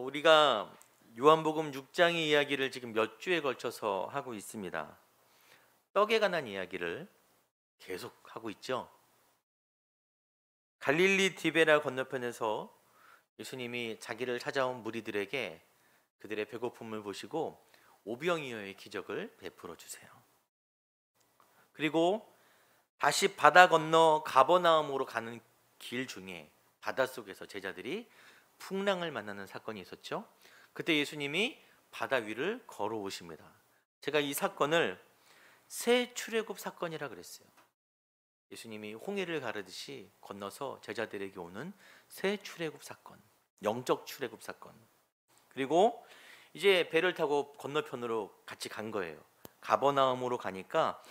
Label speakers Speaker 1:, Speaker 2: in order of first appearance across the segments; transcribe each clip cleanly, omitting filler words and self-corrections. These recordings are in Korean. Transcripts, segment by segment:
Speaker 1: 우리가 요한복음 6장의 이야기를 지금 몇 주에 걸쳐서 하고 있습니다. 떡에 관한 이야기를 계속 하고 있죠. 갈릴리 디베라 건너편에서 예수님이 자기를 찾아온 무리들에게 그들의 배고픔을 보시고 오병이어의 기적을 베풀어 주세요. 그리고 다시 바다 건너 가버나움으로 가는 길 중에 바닷속에서 제자들이 풍랑을 만나는 사건이 있었죠. 그때 예수님이 바다 위를 걸어오십니다. 제가 이 사건을 새 출애굽 사건이라 그랬어요. 예수님이 홍해를 가르듯이 건너서 제자들에게 오는 새 출애굽 사건, 영적 출애굽 사건. 그리고 이제 배를 타고 건너편으로 같이 간 거예요. 가버나움으로 가니까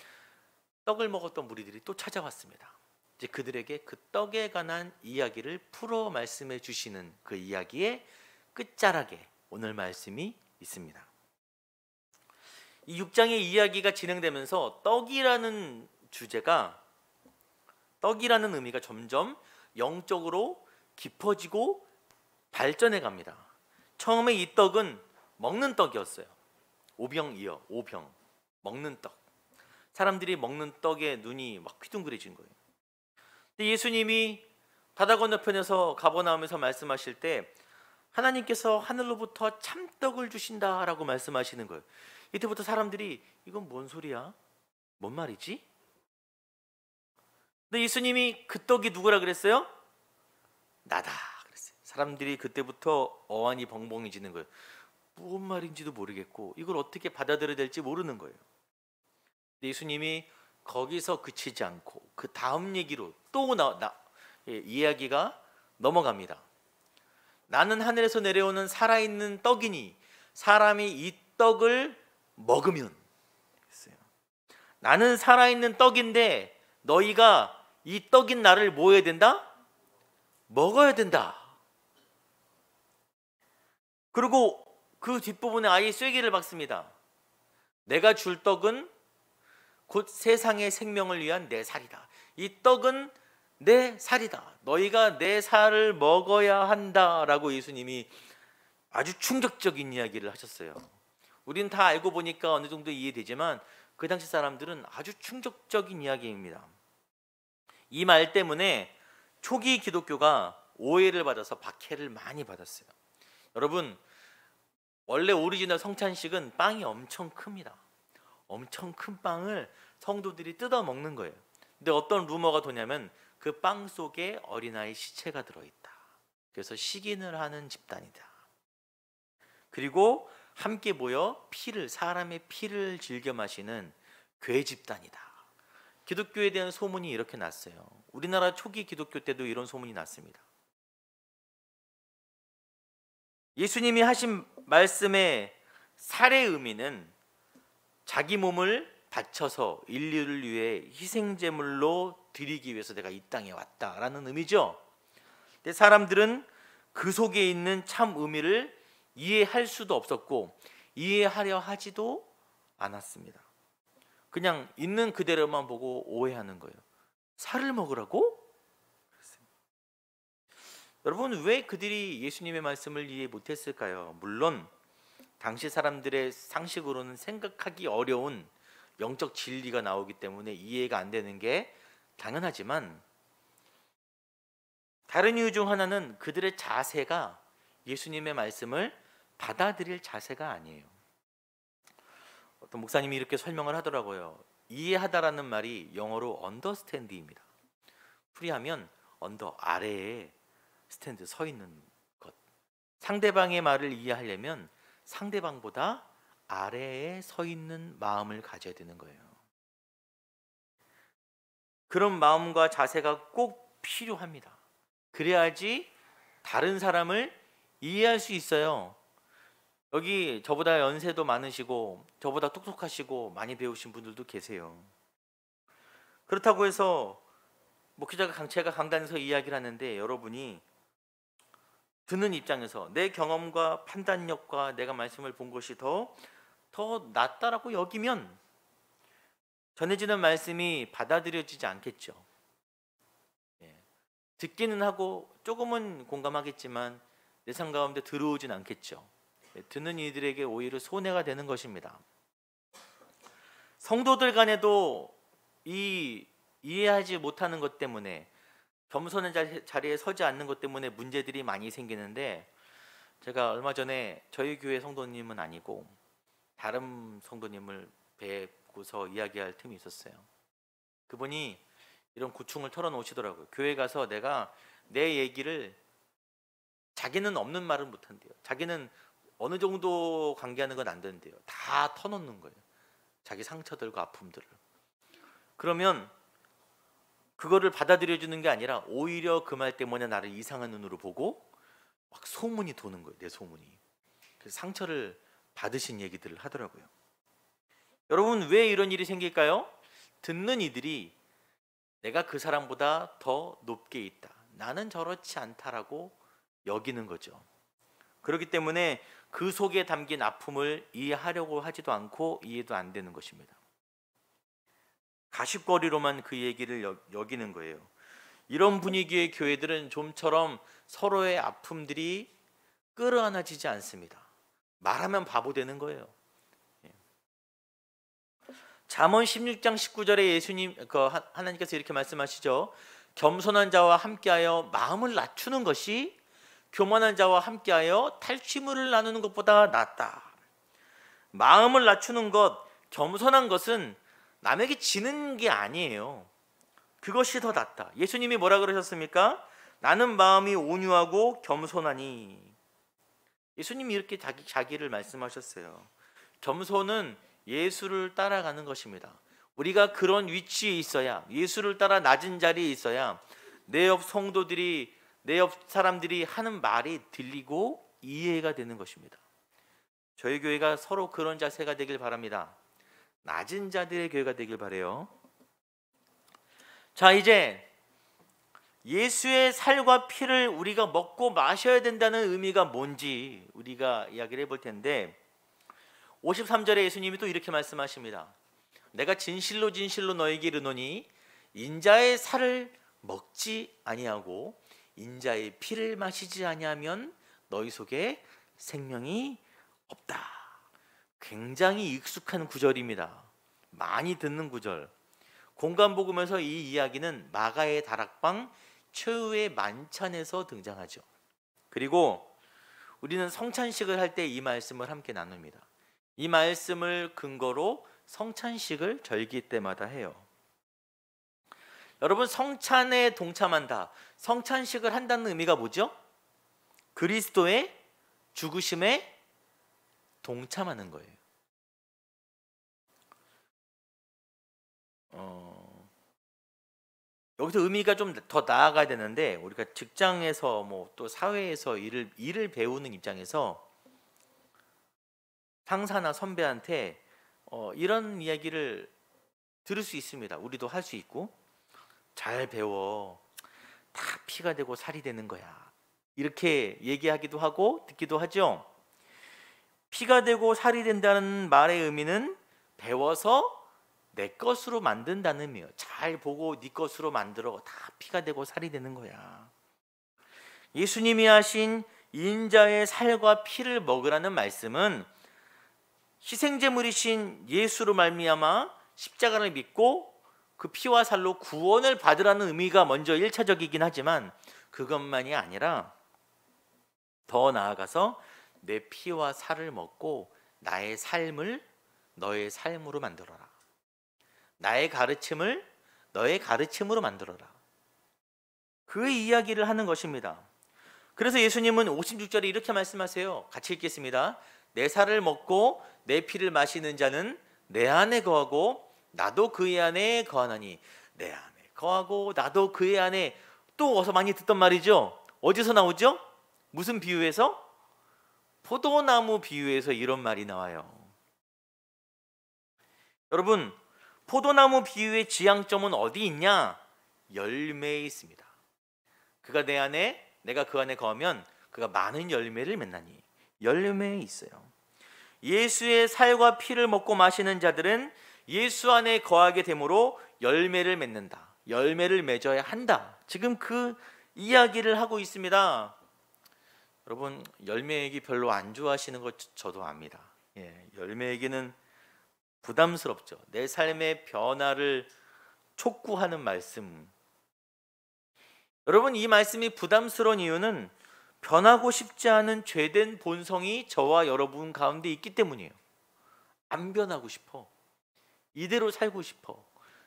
Speaker 1: 떡을 먹었던 무리들이 또 찾아왔습니다. 이제 그들에게 그 떡에 관한 이야기를 풀어 말씀해 주시는 그 이야기의 끝자락에 오늘 말씀이 있습니다. 이 6장의 이야기가 진행되면서 떡이라는 주제가, 떡이라는 의미가 점점 영적으로 깊어지고 발전해 갑니다. 처음에 이 떡은 먹는 떡이었어요. 오병이어, 오병, 먹는 떡. 사람들이 먹는 떡에 눈이 막 휘둥그레진 거예요. 근데 예수님이 바다 건너편에서 가버나움에서 말씀하실 때 하나님께서 하늘로부터 참떡을 주신다라고 말씀하시는 거예요. 이때부터 사람들이 이건 뭔 소리야? 뭔 말이지? 근데 예수님이 그 떡이 누구라 그랬어요? 나다 그랬어요. 사람들이 그때부터 어안이 벙벙해지는 거예요. 무슨 말인지도 모르겠고 이걸 어떻게 받아들여야 될지 모르는 거예요. 근데 예수님이 거기서 그치지 않고 그 다음 얘기로 또 이야기가 넘어갑니다. 나는 하늘에서 내려오는 살아있는 떡이니 사람이 이 떡을 먹으면, 나는 살아있는 떡인데 너희가 이 떡인 나를 뭐 해야 된다? 먹어야 된다. 그리고 그 뒷부분에 아예 쐐기를 박습니다. 내가 줄 떡은 곧 세상의 생명을 위한 내 살이다. 이 떡은 내 살이다. 너희가 내 살을 먹어야 한다라고 예수님이 아주 충격적인 이야기를 하셨어요. 우리는 다 알고 보니까 어느 정도 이해되지만 그 당시 사람들은 아주 충격적인 이야기입니다. 이 말 때문에 초기 기독교가 오해를 받아서 박해를 많이 받았어요. 여러분, 원래 오리지널 성찬식은 빵이 엄청 큽니다. 엄청 큰 빵을 성도들이 뜯어 먹는 거예요. 근데 어떤 루머가 도냐면 그 빵 속에 어린아이 시체가 들어있다. 그래서 식인을 하는 집단이다. 그리고 함께 모여 사람의 피를 즐겨 마시는 괴 집단이다. 기독교에 대한 소문이 이렇게 났어요. 우리나라 초기 기독교 때도 이런 소문이 났습니다. 예수님이 하신 말씀의 살의 의미는 자기 몸을 바쳐서 인류를 위해 희생제물로 드리기 위해서 내가 이 땅에 왔다라는 의미죠. 근데 사람들은 그 속에 있는 참 의미를 이해할 수도 없었고 이해하려 하지도 않았습니다. 그냥 있는 그대로만 보고 오해하는 거예요. 살을 먹으라고? 여러분, 왜 그들이 예수님의 말씀을 이해 못했을까요? 물론 당시 사람들의 상식으로는 생각하기 어려운 영적 진리가 나오기 때문에 이해가 안 되는 게 당연하지만, 다른 이유 중 하나는 그들의 자세가 예수님의 말씀을 받아들일 자세가 아니에요. 어떤 목사님이 이렇게 설명을 하더라고요. 이해하다라는 말이 영어로 understand입니다. 풀이하면 언더, 아래에 스탠드, 서 있는 것. 상대방의 말을 이해하려면 상대방보다 아래에 서 있는 마음을 가져야 되는 거예요. 그런 마음과 자세가 꼭 필요합니다. 그래야지 다른 사람을 이해할 수 있어요. 여기 저보다 연세도 많으시고 저보다 똑똑하시고 많이 배우신 분들도 계세요. 그렇다고 해서 목회자가 제가 강단에서 이야기를 하는데 여러분이 듣는 입장에서 내 경험과 판단력과 내가 말씀을 본 것이 더 낫다라고 여기면 전해지는 말씀이 받아들여지지 않겠죠. 듣기는 하고 조금은 공감하겠지만 내 삶 가운데 들어오진 않겠죠. 듣는 이들에게 오히려 손해가 되는 것입니다. 성도들 간에도 이해하지 못하는 것 때문에, 겸손한 자리에 서지 않는 것 때문에 문제들이 많이 생기는데, 제가 얼마 전에 저희 교회 성도님은 아니고 다른 성도님을 뵙고서 이야기할 틈이 있었어요. 그분이 이런 고충을 털어놓으시더라고요. 교회 가서 내가 내 얘기를, 자기는 없는 말은 못한대요. 자기는 어느 정도 관계하는 건 안 된대요. 다 터놓는 거예요. 자기 상처들과 아픔들을. 그러면 그거를 받아들여주는 게 아니라 오히려 그 말 때문에 나를 이상한 눈으로 보고 막 소문이 도는 거예요. 내 소문이. 그래서 상처를 받으신 얘기들을 하더라고요. 여러분, 왜 이런 일이 생길까요? 듣는 이들이 내가 그 사람보다 더 높게 있다, 나는 저렇지 않다라고 여기는 거죠. 그렇기 때문에 그 속에 담긴 아픔을 이해하려고 하지도 않고 이해도 안 되는 것입니다. 가십거리로만 그 얘기를 여기는 거예요. 이런 분위기의 교회들은 좀처럼 서로의 아픔들이 끌어안아지지 않습니다. 말하면 바보 되는 거예요. 잠언 16장 19절에 하나님께서 이렇게 말씀하시죠. 겸손한 자와 함께하여 마음을 낮추는 것이 교만한 자와 함께하여 탈취물을 나누는 것보다 낫다. 마음을 낮추는 것, 겸손한 것은 남에게 지는 게 아니에요. 그것이 더 낫다. 예수님이 뭐라 그러셨습니까? 나는 마음이 온유하고 겸손하니. 예수님이 이렇게 자기를 말씀하셨어요. 겸손은 예수를 따라가는 것입니다. 우리가 그런 위치에 있어야, 예수를 따라 낮은 자리에 있어야 내 옆 성도들이, 내 옆 사람들이 하는 말이 들리고 이해가 되는 것입니다. 저희 교회가 서로 그런 자세가 되길 바랍니다. 낮은 자들의 교회가 되길 바라요. 자, 이제 예수의 살과 피를 우리가 먹고 마셔야 된다는 의미가 뭔지 우리가 이야기를 해볼 텐데, 53절에 예수님이 또 이렇게 말씀하십니다. 내가 진실로 진실로 너에게 이르노니 인자의 살을 먹지 아니하고 인자의 피를 마시지 아니하면 너희 속에 생명이 없다. 굉장히 익숙한 구절입니다. 많이 듣는 구절. 공간복음에서 이 이야기는 마가의 다락방 최후의 만찬에서 등장하죠. 그리고 우리는 성찬식을 할 때 이 말씀을 함께 나눕니다. 이 말씀을 근거로 성찬식을 절기 때마다 해요. 여러분, 성찬에 동참한다, 성찬식을 한다는 의미가 뭐죠? 그리스도의 죽으심에 동참하는 거예요. 여기서 의미가 좀 더 나아가야 되는데, 우리가 직장에서 뭐 또 사회에서 일을 배우는 입장에서 상사나 선배한테 이런 이야기를 들을 수 있습니다. 우리도 할 수 있고, 잘 배워. 다 피가 되고 살이 되는 거야. 이렇게 얘기하기도 하고 듣기도 하죠. 피가 되고 살이 된다는 말의 의미는 배워서 내 것으로 만든다는 의미예요. 잘 보고 네 것으로 만들어. 다 피가 되고 살이 되는 거야. 예수님이 하신 인자의 살과 피를 먹으라는 말씀은 희생제물이신 예수로 말미암아 십자가를 믿고 그 피와 살로 구원을 받으라는 의미가 먼저 1차적이긴 하지만, 그것만이 아니라 더 나아가서 내 피와 살을 먹고 나의 삶을 너의 삶으로 만들어라. 나의 가르침을 너의 가르침으로 만들어라. 그 이야기를 하는 것입니다. 그래서 예수님은 56절에 이렇게 말씀하세요. 같이 읽겠습니다. 내 살을 먹고 내 피를 마시는 자는 내 안에 거하고 나도 그의 안에 거하나니. 내 안에 거하고 나도 그의 안에. 또 어서 많이 듣던 말이죠. 어디서 나오죠? 무슨 비유에서? 포도나무 비유에서 이런 말이 나와요. 여러분, 포도나무 비유의 지향점은 어디 있냐? 열매에 있습니다. 그가 내 안에, 내가 그 안에 거하면 그가 많은 열매를 맺나니. 열매에 있어요. 예수의 살과 피를 먹고 마시는 자들은 예수 안에 거하게 되므로 열매를 맺는다. 열매를 맺어야 한다. 지금 그 이야기를 하고 있습니다. 여러분, 열매 얘기 별로 안 좋아하시는 거 저도 압니다. 열매 얘기는 부담스럽죠. 내 삶의 변화를 촉구하는 말씀. 여러분, 이 말씀이 부담스러운 이유는 변하고 싶지 않은 죄된 본성이 저와 여러분 가운데 있기 때문이에요. 안 변하고 싶어. 이대로 살고 싶어.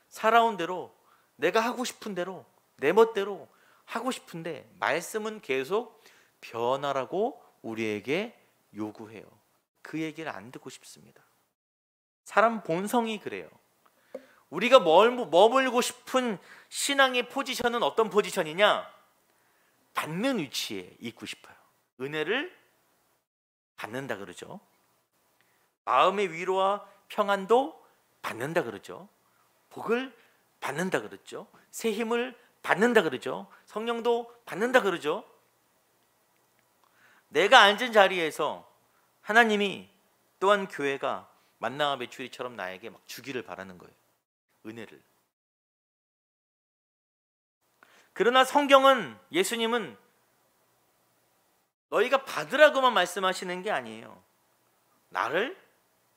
Speaker 1: 살아온 대로, 내가 하고 싶은 대로, 내 멋대로 하고 싶은데 말씀은 계속 변하라고 우리에게 요구해요. 그 얘기를 안 듣고 싶습니다. 사람 본성이 그래요. 우리가 머물고 싶은 신앙의 포지션은 어떤 포지션이냐? 받는 위치에 있고 싶어요. 은혜를 받는다 그러죠. 마음의 위로와 평안도 받는다 그러죠. 복을 받는다 그러죠. 새 힘을 받는다 그러죠. 성령도 받는다 그러죠. 내가 앉은 자리에서 하나님이 또한 교회가 만나와 메추리처럼 나에게 막 주기를 바라는 거예요. 은혜를. 그러나 성경은, 예수님은 너희가 받으라고만 말씀하시는 게 아니에요. 나를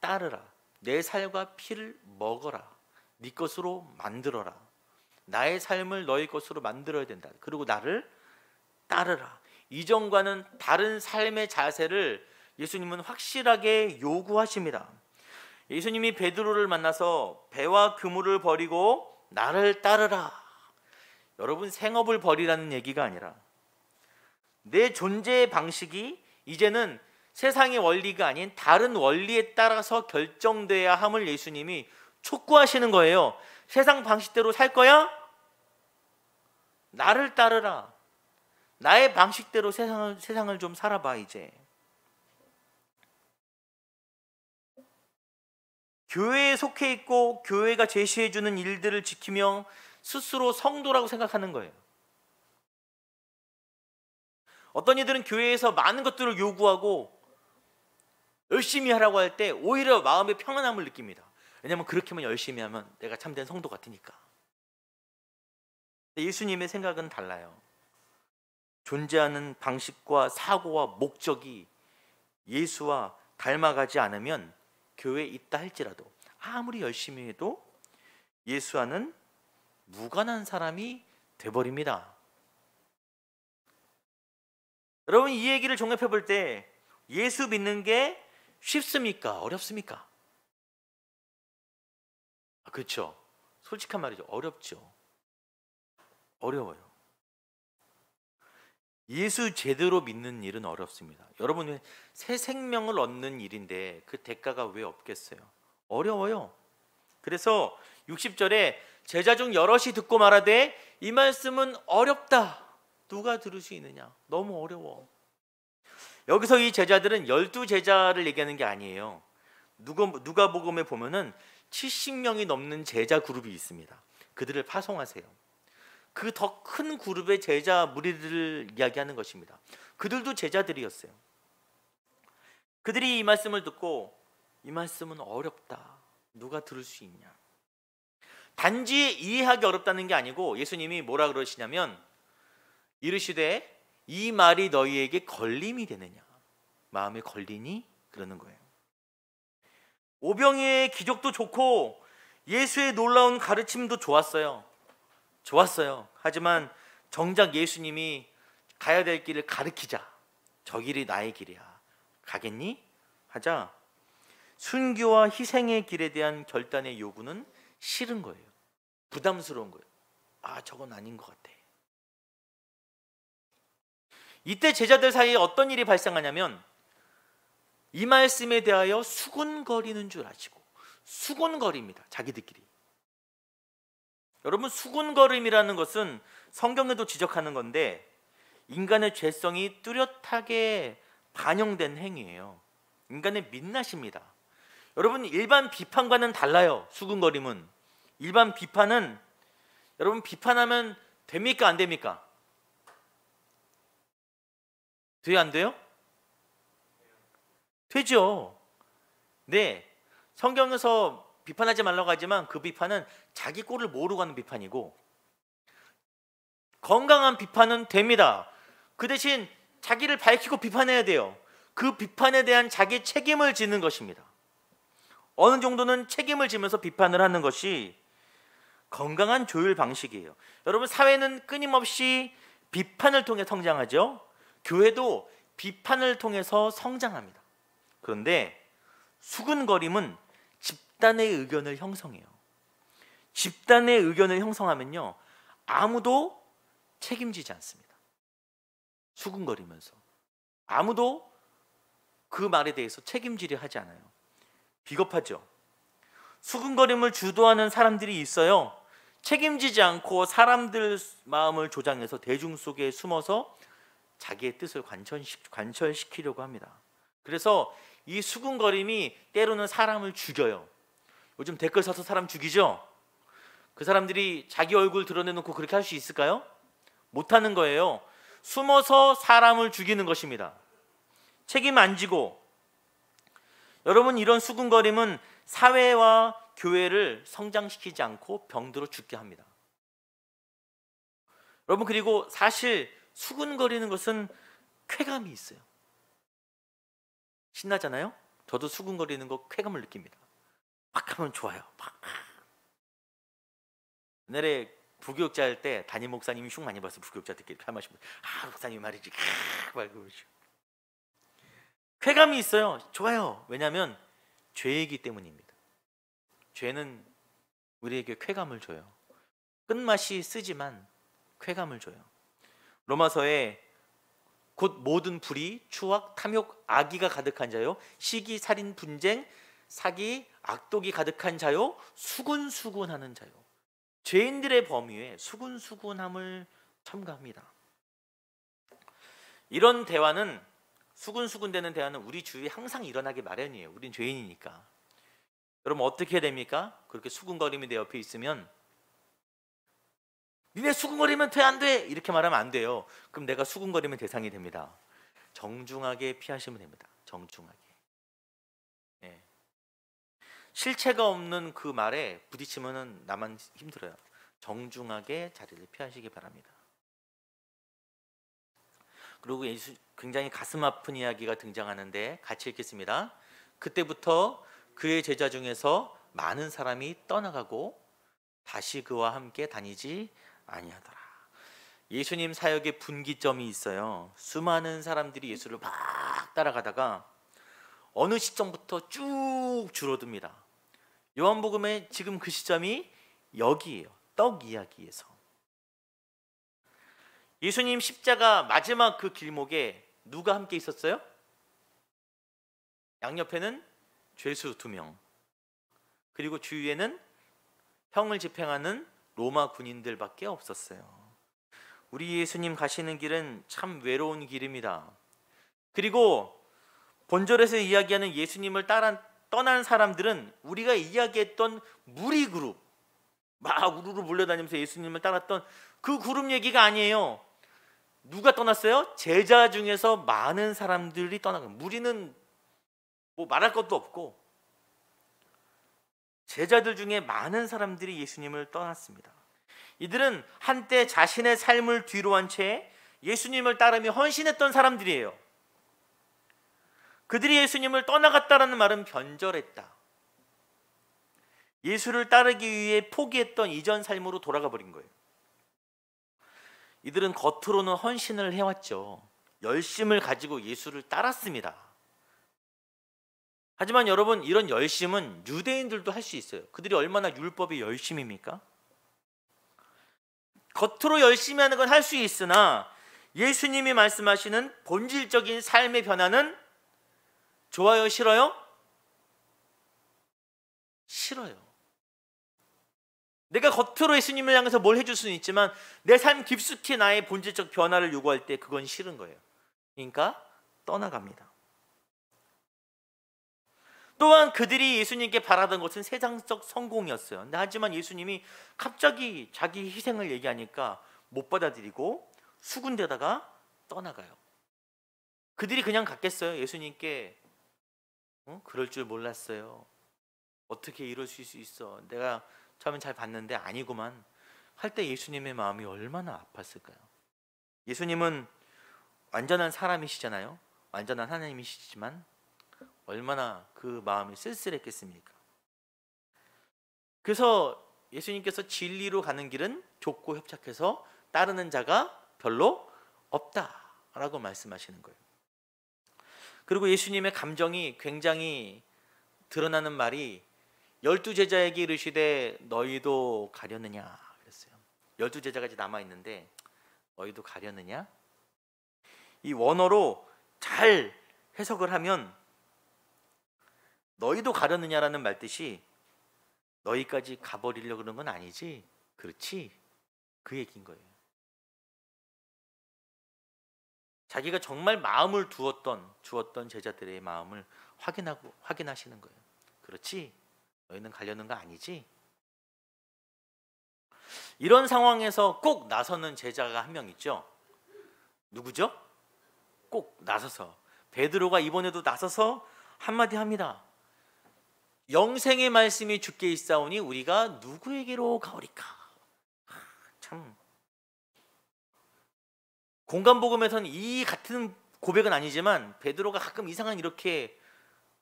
Speaker 1: 따르라. 내 살과 피를 먹어라. 네 것으로 만들어라. 나의 삶을 너희 것으로 만들어야 된다. 그리고 나를 따르라. 이전과는 다른 삶의 자세를 예수님은 확실하게 요구하십니다. 예수님이 베드로를 만나서 배와 그물을 버리고 나를 따르라. 여러분, 생업을 버리라는 얘기가 아니라 내 존재의 방식이 이제는 세상의 원리가 아닌 다른 원리에 따라서 결정돼야 함을 예수님이 촉구하시는 거예요. 세상 방식대로 살 거야? 나를 따르라. 나의 방식대로 세상을 좀 살아봐. 이제 교회에 속해 있고 교회가 제시해주는 일들을 지키며 스스로 성도라고 생각하는 거예요. 어떤 이들은 교회에서 많은 것들을 요구하고 열심히 하라고 할 때 오히려 마음의 평안함을 느낍니다. 왜냐하면 그렇게만 열심히 하면 내가 참된 성도 같으니까. 예수님의 생각은 달라요. 존재하는 방식과 사고와 목적이 예수와 닮아가지 않으면 교회에 있다 할지라도 아무리 열심히 해도 예수와는 무관한 사람이 돼버립니다. 여러분, 이 얘기를 종합해 볼 때 예수 믿는 게 쉽습니까? 어렵습니까? 그렇죠. 솔직한 말이죠. 어렵죠. 어려워요. 예수 제대로 믿는 일은 어렵습니다. 여러분, 새 생명을 얻는 일인데 그 대가가 왜 없겠어요? 어려워요. 그래서 60절에 제자 중 여럿이 듣고 말하되 이 말씀은 어렵다. 누가 들을 수 있느냐? 너무 어려워. 여기서 이 제자들은 12제자를 얘기하는 게 아니에요. 누가복음에 보면은 70명이 넘는 제자 그룹이 있습니다. 그들을 파송하세요. 그 더 큰 그룹의 제자 무리들을 이야기하는 것입니다. 그들도 제자들이었어요. 그들이 이 말씀을 듣고 이 말씀은 어렵다. 누가 들을 수 있냐? 단지 이해하기 어렵다는 게 아니고 예수님이 뭐라 그러시냐면 이르시되 이 말이 너희에게 걸림이 되느냐? 마음에 걸리니? 그러는 거예요. 오병이의 기적도 좋고 예수의 놀라운 가르침도 좋았어요. 하지만 정작 예수님이 가야 될 길을 가르치자. 저 길이 나의 길이야. 가겠니? 하자 순교와 희생의 길에 대한 결단의 요구는 싫은 거예요. 부담스러운 거예요. 아, 저건 아닌 것 같아. 이때 제자들 사이에 어떤 일이 발생하냐면 이 말씀에 대하여 수군거리는 줄 아시고, 수군거립니다. 자기들끼리. 여러분, 수군거림이라는 것은 성경에도 지적하는 건데 인간의 죄성이 뚜렷하게 반영된 행위예요. 인간의 민낯입니다. 여러분, 일반 비판과는 달라요. 수군거림은. 일반 비판은 여러분 비판하면 됩니까? 안 됩니까? 돼요? 안 돼요? 되죠. 네, 성경에서 비판하지 말라고 하지만 그 비판은 자기 꼴을 모르고 하는 비판이고 건강한 비판은 됩니다. 그 대신 자기를 밝히고 비판해야 돼요. 그 비판에 대한 자기 책임을 지는 것입니다. 어느 정도는 책임을 지면서 비판을 하는 것이 건강한 조율 방식이에요. 여러분, 사회는 끊임없이 비판을 통해 성장하죠. 교회도 비판을 통해서 성장합니다. 그런데 수군거림은 집단의 의견을 형성해요. 집단의 의견을 형성하면요, 아무도 책임지지 않습니다. 수군거리면서 아무도 그 말에 대해서 책임지려 하지 않아요. 비겁하죠. 수군거림을 주도하는 사람들이 있어요. 책임지지 않고 사람들 마음을 조장해서 대중 속에 숨어서 자기의 뜻을 관철시키려고 합니다. 그래서 이 수군거림이 때로는 사람을 죽여요. 요즘 댓글 써서 사람 죽이죠? 그 사람들이 자기 얼굴 드러내놓고 그렇게 할 수 있을까요? 못하는 거예요. 숨어서 사람을 죽이는 것입니다. 책임 안 지고. 여러분, 이런 수군거림은 사회와 교회를 성장시키지 않고 병들어 죽게 합니다. 여러분, 그리고 사실 수군거리는 것은 쾌감이 있어요. 신나잖아요? 저도 수군거리는 거 쾌감을 느낍니다. 막 하면 좋아요. 막. 옛날에 부교육자 할 때 담임 목사님이 흉 많이 봤어요. 부교육자들끼리 술 마시면 목사님 말이지 막 그러시고. 쾌감이 있어요. 좋아요. 왜냐하면 죄이기 때문입니다. 죄는 우리에게 쾌감을 줘요. 끝맛이 쓰지만 쾌감을 줘요. 로마서에 곧 모든 불의, 추악, 탐욕, 악의가 가득한 자요, 시기, 살인, 분쟁, 사기, 악독이 가득한 자요, 수군수군하는 자요. 죄인들의 범위에 수군수군함을 첨가합니다. 이런 대화는, 수군수군되는 대화는 우리 주위에 항상 일어나기 마련이에요. 우린 죄인이니까. 여러분, 어떻게 해야 됩니까? 그렇게 수군거림이 내 옆에 있으면 니네 수군거리면 돼, 안 돼? 이렇게 말하면 안 돼요. 그럼 내가 수군거리면 대상이 됩니다. 정중하게 피하시면 됩니다. 정중하게. 네. 실체가 없는 그 말에 부딪히면 나만 힘들어요. 정중하게 자리를 피하시기 바랍니다. 그리고 예수, 굉장히 가슴 아픈 이야기가 등장하는데 같이 읽겠습니다. 그때부터 그의 제자 중에서 많은 사람이 떠나가고 다시 그와 함께 다니지 아니하더라. 예수님 사역의 분기점이 있어요. 수많은 사람들이 예수를 막 따라가다가 어느 시점부터 쭉 줄어듭니다. 요한복음의 지금 그 시점이 여기예요. 떡 이야기에서. 예수님 십자가 마지막 그 길목에 누가 함께 있었어요? 양옆에는 죄수 2명, 그리고 주위에는 형을 집행하는 로마 군인들밖에 없었어요. 우리 예수님 가시는 길은 참 외로운 길입니다. 그리고 본절에서 이야기하는 예수님을 떠난 사람들은 우리가 이야기했던 무리 그룹, 막 우르르 몰려다니면서 예수님을 따랐던 그 그룹 얘기가 아니에요. 누가 떠났어요? 제자 중에서 많은 사람들이 떠나고, 무리는 뭐 말할 것도 없고 제자들 중에 많은 사람들이 예수님을 떠났습니다. 이들은 한때 자신의 삶을 뒤로 한 채 예수님을 따르며 헌신했던 사람들이에요. 그들이 예수님을 떠나갔다라는 말은 변절했다. 예수를 따르기 위해 포기했던 이전 삶으로 돌아가 버린 거예요. 이들은 겉으로는 헌신을 해왔죠. 열심을 가지고 예수를 따랐습니다. 하지만 여러분, 이런 열심은 유대인들도 할 수 있어요. 그들이 얼마나 율법에 열심입니까? 겉으로 열심히 하는 건 할 수 있으나 예수님이 말씀하시는 본질적인 삶의 변화는 좋아요, 싫어요? 싫어요. 내가 겉으로 예수님을 향해서 뭘 해줄 수는 있지만 내 삶 깊숙이 나의 본질적 변화를 요구할 때 그건 싫은 거예요. 그러니까 떠나갑니다. 또한 그들이 예수님께 바라던 것은 세상적 성공이었어요. 근데 하지만 예수님이 갑자기 자기 희생을 얘기하니까 못 받아들이고 수군대다가 떠나가요. 그들이 그냥 갔겠어요? 예수님께 그럴 줄 몰랐어요. 어떻게 이럴 수 있어? 내가 처음엔 잘 봤는데 아니구만 할 때 예수님의 마음이 얼마나 아팠을까요? 예수님은 완전한 사람이시잖아요. 완전한 하나님이시지만 얼마나 그 마음이 쓸쓸했겠습니까? 그래서 예수님께서 진리로 가는 길은 좁고 협착해서 따르는 자가 별로 없다라고 말씀하시는 거예요. 그리고 예수님의 감정이 굉장히 드러나는 말이 12제자에게 이르시되 너희도 가려느냐 그랬어요. 12제자가 이제 남아있는데 너희도 가려느냐? 이 원어로 잘 해석을 하면 너희도 가려느냐라는 말뜻이 너희까지 가버리려고 그런 건 아니지? 그렇지? 그 얘기인 거예요. 자기가 정말 마음을 주었던 제자들의 마음을 확인하시는 거예요. 그렇지? 너희는 가려는 거 아니지? 이런 상황에서 꼭 나서는 제자가 한 명 있죠. 누구죠? 꼭 나서서 베드로가 이번에도 나서서 한마디 합니다. 영생의 말씀이 주께 있사오니 우리가 누구에게로 가오리까? 참 공간복음에서는 이 같은 고백은 아니지만 베드로가 가끔 이상한 이렇게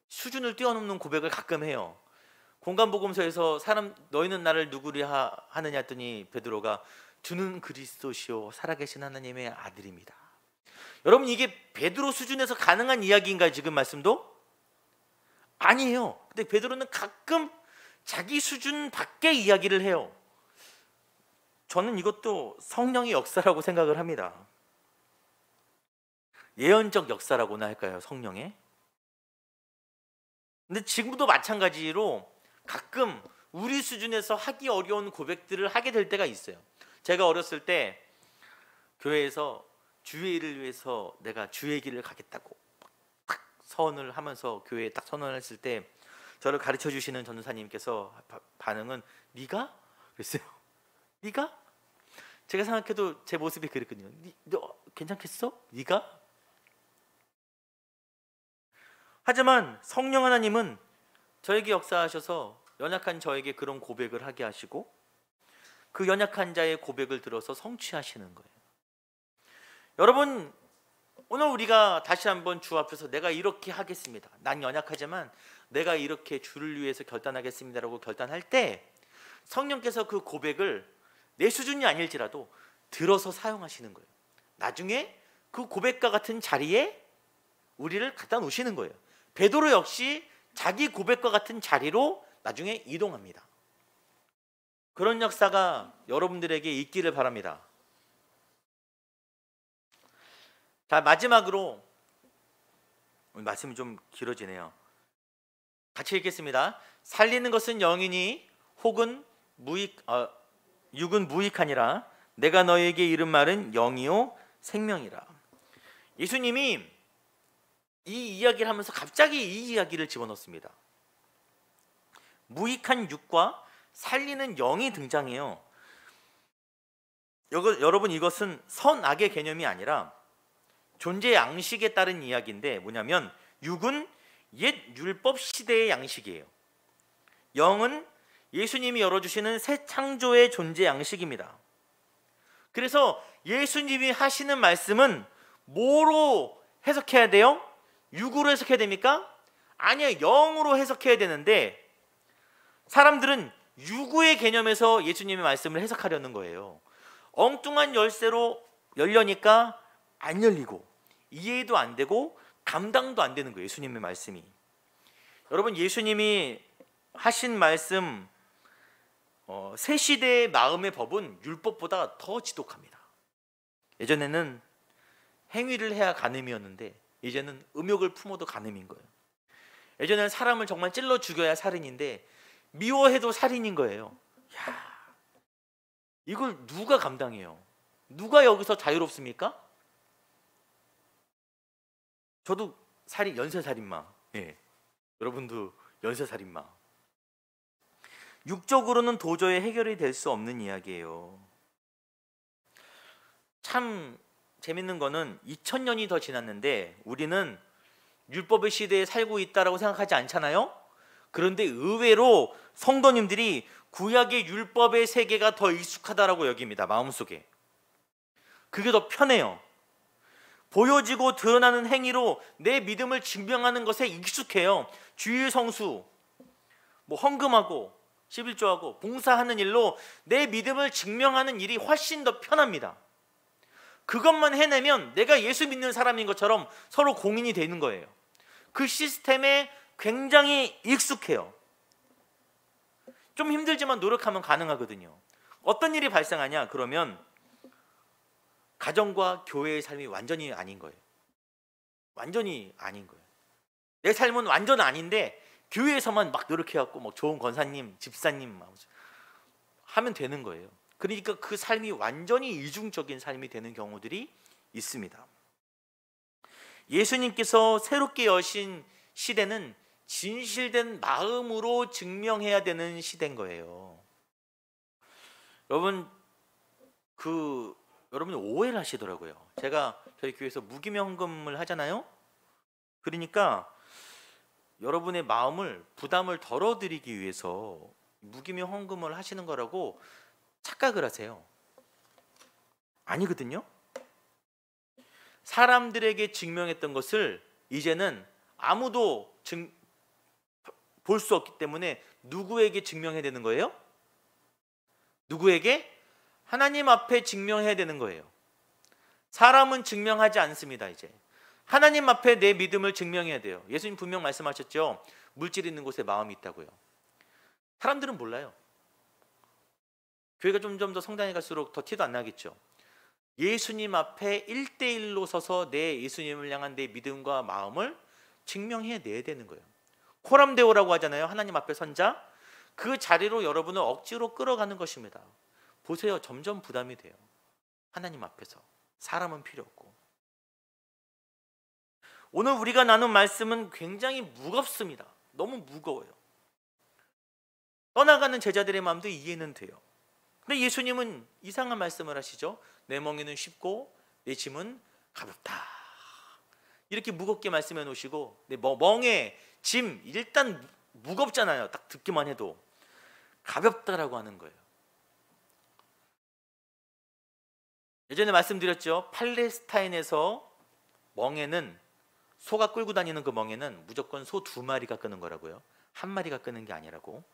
Speaker 1: 수준을 뛰어넘는 고백을 가끔 해요. 공간복음서에서 너희는 나를 누구리 하느냐 했더니 베드로가 주는 그리스도시요 살아계신 하나님의 아들입니다. 여러분, 이게 베드로 수준에서 가능한 이야기인가요? 지금 말씀도? 아니에요. 근데 베드로는 가끔 자기 수준 밖의 이야기를 해요. 저는 이것도 성령의 역사라고 생각을 합니다. 예언적 역사라고나 할까요? 성령의. 근데 지금도 마찬가지로 가끔 우리 수준에서 하기 어려운 고백들을 하게 될 때가 있어요. 제가 어렸을 때 교회에서 주의 일을 위해서 내가 주의 길을 가겠다고 딱 선언을 하면서 교회에 딱 선언을 했을 때 저를 가르쳐 주시는 전도사님께서 반응은 네가? 그랬어요. 네가? 제가 생각해도 제 모습이 그랬거든요. 너 괜찮겠어? 네가? 하지만 성령 하나님은 저에게 역사하셔서 연약한 저에게 그런 고백을 하게 하시고 그 연약한 자의 고백을 들어서 성취하시는 거예요. 여러분, 오늘 우리가 다시 한번 주 앞에서 내가 이렇게 하겠습니다. 난 연약하지만 내가 이렇게 주를 위해서 결단하겠습니다라고 결단할 때 성령께서 그 고백을 내 수준이 아닐지라도 들어서 사용하시는 거예요. 나중에 그 고백과 같은 자리에 우리를 갖다 놓으시는 거예요. 베드로 역시 자기 고백과 같은 자리로 나중에 이동합니다. 그런 역사가 여러분들에게 있기를 바랍니다. 자, 마지막으로 오늘 말씀이 좀 길어지네요. 같이 읽겠습니다. 살리는 것은 영이니 혹은 육은 무익하니라. 내가 너에게 이른 말은 영이요 생명이라. 예수님이 이 이야기를 하면서 갑자기 이 이야기를 집어넣습니다. 무익한 육과 살리는 영이 등장해요. 여러분, 이것은 선악의 개념이 아니라 존재 양식에 따른 이야기인데, 뭐냐면 육은 옛 율법 시대의 양식이에요. 영은 예수님이 열어주시는 새 창조의 존재 양식입니다. 그래서 예수님이 하시는 말씀은 뭐로 해석해야 돼요? 육으로 해석해야 됩니까? 아니요, 영으로 해석해야 되는데 사람들은 육의 개념에서 예수님의 말씀을 해석하려는 거예요. 엉뚱한 열쇠로 열려니까 안 열리고 이해도 안 되고 감당도 안 되는 거예요, 예수님의 말씀이. 여러분, 예수님이 하신 말씀, 새 시대의 마음의 법은 율법보다 더 지독합니다. 예전에는 행위를 해야 간음이었는데 이제는 음욕을 품어도 간음인 거예요. 예전에는 사람을 정말 찔러 죽여야 살인인데 미워해도 살인인 거예요. 야, 이걸 누가 감당해요? 누가 여기서 자유롭습니까? 저도 연쇄살인마. 예. 여러분도 연쇄살인마. 육적으로는 도저히 해결이 될 수 없는 이야기예요. 참 재밌는 거는 2000년이 더 지났는데 우리는 율법의 시대에 살고 있다라고 생각하지 않잖아요? 그런데 의외로 성도님들이 구약의 율법의 세계가 더 익숙하다라고 여깁니다, 마음속에. 그게 더 편해요. 보여지고 드러나는 행위로 내 믿음을 증명하는 것에 익숙해요. 주일 성수, 헌금하고 11조하고 봉사하는 일로 내 믿음을 증명하는 일이 훨씬 더 편합니다. 그것만 해내면 내가 예수 믿는 사람인 것처럼 서로 공인이 되는 거예요. 그 시스템에 굉장히 익숙해요. 좀 힘들지만 노력하면 가능하거든요. 어떤 일이 발생하냐? 그러면 가정과 교회의 삶이 완전히 아닌 거예요. 완전히 아닌 거예요. 내 삶은 완전 아닌데 교회에서만 막 노력해갖고 좋은 권사님, 집사님 하면 되는 거예요. 그러니까 그 삶이 완전히 이중적인 삶이 되는 경우들이 있습니다. 예수님께서 새롭게 여신 시대는 진실된 마음으로 증명해야 되는 시대인 거예요. 여러분이 오해를 하시더라고요. 제가 저희 교회에서 무기명 헌금을 하잖아요. 그러니까 여러분의 마음을, 부담을 덜어드리기 위해서 무기명 헌금을 하시는 거라고 착각을 하세요. 아니거든요. 사람들에게 증명했던 것을 이제는 아무도 볼 수 없기 때문에 누구에게 증명해야 되는 거예요? 누구에게? 하나님 앞에 증명해야 되는 거예요. 사람은 증명하지 않습니다. 이제 하나님 앞에 내 믿음을 증명해야 돼요. 예수님 분명 말씀하셨죠. 물질 있는 곳에 마음이 있다고요. 사람들은 몰라요. 교회가 점점 더 성당에 갈수록 더 티도 안 나겠죠. 예수님 앞에 1대1로 서서 내 예수님을 향한 내 믿음과 마음을 증명해내야 되는 거예요. 코람데오라고 하잖아요. 하나님 앞에 선자. 그 자리로 여러분을 억지로 끌어가는 것입니다. 보세요. 점점 부담이 돼요. 하나님 앞에서. 사람은 필요 없고. 오늘 우리가 나눈 말씀은 굉장히 무겁습니다. 너무 무거워요. 떠나가는 제자들의 마음도 이해는 돼요. 근데 예수님은 이상한 말씀을 하시죠. 내 멍에는 쉽고 내 짐은 가볍다. 이렇게 무겁게 말씀해 놓으시고, 내 멍에 짐 일단 무겁잖아요. 딱 듣기만 해도. 가볍다라고 하는 거예요. 예전에 말씀드렸죠. 팔레스타인에서 멍에는, 소가 끌고 다니는 그 멍에는 무조건 소 2마리가 끄는 거라고요. 1마리가 끄는 게 아니라고.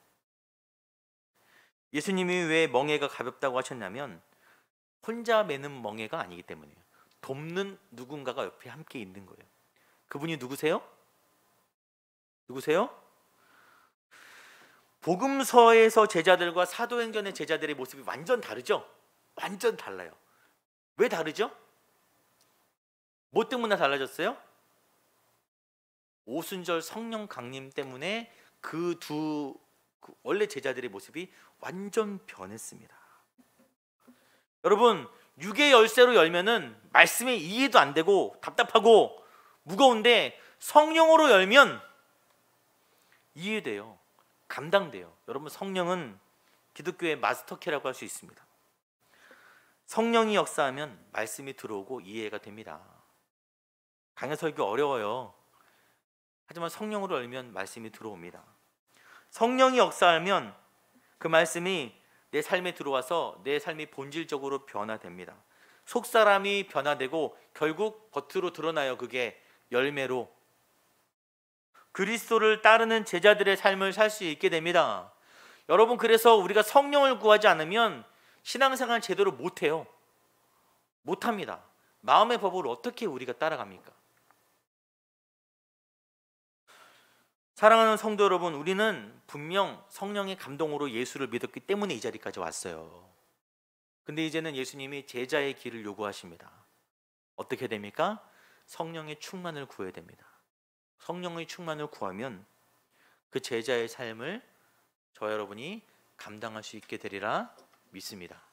Speaker 1: 예수님이 왜 멍에가 가볍다고 하셨냐면 혼자 매는 멍에가 아니기 때문이에요. 돕는 누군가가 옆에 함께 있는 거예요. 그분이 누구세요? 누구세요? 복음서에서 제자들과 사도행전의 제자들의 모습이 완전 다르죠? 완전 달라요. 왜 다르죠? 뭐 때문에 달라졌어요? 오순절 성령 강림 때문에 그 원래 제자들의 모습이 완전 변했습니다. 여러분, 육의 열쇠로 열면은 말씀에 이해도 안 되고 답답하고 무거운데 성령으로 열면 이해돼요. 감당돼요. 여러분, 성령은 기독교의 마스터키라고 할 수 있습니다. 성령이 역사하면 말씀이 들어오고 이해가 됩니다. 강해 설교 어려워요. 하지만 성령으로 열면 말씀이 들어옵니다. 성령이 역사하면 그 말씀이 내 삶에 들어와서 내 삶이 본질적으로 변화됩니다. 속사람이 변화되고 결국 겉으로 드러나요. 그게 열매로 그리스도를 따르는 제자들의 삶을 살 수 있게 됩니다. 여러분, 그래서 우리가 성령을 구하지 않으면 신앙생활 제대로 못해요. 못합니다. 마음의 법을 어떻게 우리가 따라갑니까? 사랑하는 성도 여러분, 우리는 분명 성령의 감동으로 예수를 믿었기 때문에 이 자리까지 왔어요. 근데 이제는 예수님이 제자의 길을 요구하십니다. 어떻게 됩니까? 성령의 충만을 구해야 됩니다. 성령의 충만을 구하면 그 제자의 삶을 저 여러분이 감당할 수 있게 되리라 믿습니다.